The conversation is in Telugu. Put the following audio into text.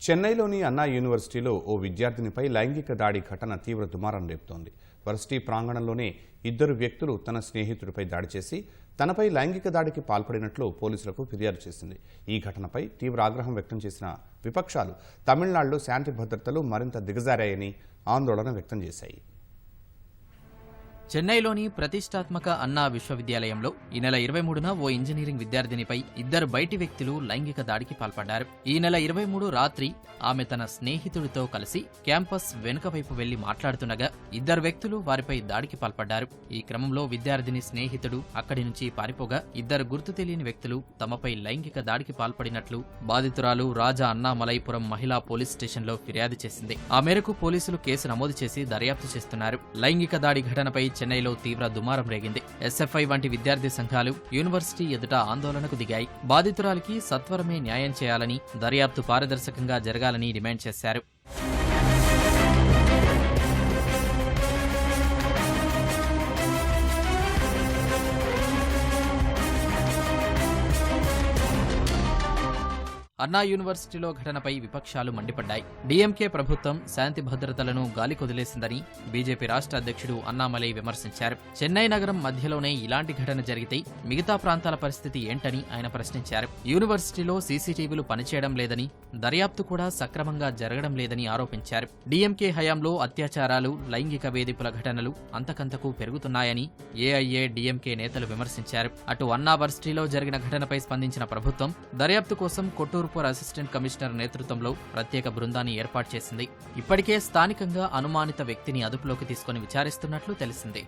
చెన్నైలోని అన్నా యూనివర్సిటీలో ఓ విద్యార్థినిపై లైంగిక దాడి ఘటన తీవ్ర దుమారం రేపుతోంది. వర్సిటీ ప్రాంగణంలోనే ఇద్దరు వ్యక్తులు తన స్నేహితుడిపై దాడి చేసి తనపై లైంగిక దాడికి పాల్పడినట్లు పోలీసులకు ఫిర్యాదు చేసింది. ఈ ఘటనపై తీవ్ర ఆగ్రహం వ్యక్తం చేసిన విపక్షాలు తమిళనాడులో శాంతి భద్రతలు మరింత దిగజారాయని ఆందోళన వ్యక్తం చేశాయి. చెన్నైలోని ప్రతిష్టాత్మక అన్నా విశ్వవిద్యాలయంలో ఈ నెల 23న ఓ ఇంజనీరింగ్ విద్యార్థినిపై ఇద్దరు బయటి వ్యక్తులు లైంగిక దాడికి పాల్పడ్డారు. ఈ నెల 23 రాత్రి ఆమె తన స్నేహితుడితో కలిసి క్యాంపస్ వెనుక వైపు వెళ్లి మాట్లాడుతుండగా ఇద్దరు వ్యక్తులు వారిపై దాడికి పాల్పడ్డారు. ఈ క్రమంలో విద్యార్థిని స్నేహితుడు అక్కడి నుంచి పారిపోగా ఇద్దరు గుర్తు తెలియని వ్యక్తులు తమపై లైంగిక దాడికి పాల్పడినట్లు బాధితురాలు రాజా అన్నామలైపురం మహిళా పోలీస్ స్టేషన్లో ఫిర్యాదు చేసింది. ఆ మేరకు పోలీసులు కేసు నమోదు చేసి దర్యాప్తు చేస్తున్నారు. లైంగిక దాడి ఘటనపై చెన్నైలో తీవ్ర దుమారం రేగింది. ఎస్ఎఫ్ఐ వంటి విద్యార్థి సంఘాలు యూనివర్సిటీ ఎదుట ఆందోళనకు దిగాయి. బాధితురాలికి సత్వరమే న్యాయం చేయాలని, దర్యాప్తు పారదర్శకంగా జరగాలని డిమాండ్ చేశారు. అన్నా యూనివర్సిటీలో ఘటనపై విపక్షాలు మండిపడ్డాయి. డీఎంకే ప్రభుత్వం శాంతి భద్రతలను గాలికొదిలేసిందని బీజేపీ రాష్ట్ర అధ్యక్షుడు అన్నామలై విమర్శించారు. చెన్నై నగరం మధ్యలోనే ఇలాంటి ఘటన జరిగితే మిగతా ప్రాంతాల పరిస్థితి ఏంటని ఆయన ప్రశ్నించారు. యూనివర్సిటీలో సీసీటీవీలు పనిచేయడం లేదని, దర్యాప్తు కూడా సక్రమంగా జరగడం లేదని ఆరోపించారు. డీఎంకే హయాంలో అత్యాచారాలు, లైంగిక వేధింపుల ఘటనలు అంతకంతకు పెరుగుతున్నాయని ఏఐఏ డీఎంకే నేతలు విమర్శించారు. అటు అన్నా వర్సిటీలో జరిగిన ఘటనపై స్పందించిన ప్రభుత్వం దర్యాప్తు కోసం కొట్టూరు అసిస్టెంట్ కమిషనర్ నేతృత్వంలో ప్రత్యేక బృందాన్ని ఏర్పాటు చేసింది. ఇప్పటికే స్థానికంగా అనుమానిత వ్యక్తిని అదుపులోకి తీసుకుని విచారిస్తున్నట్లు తెలిసింది.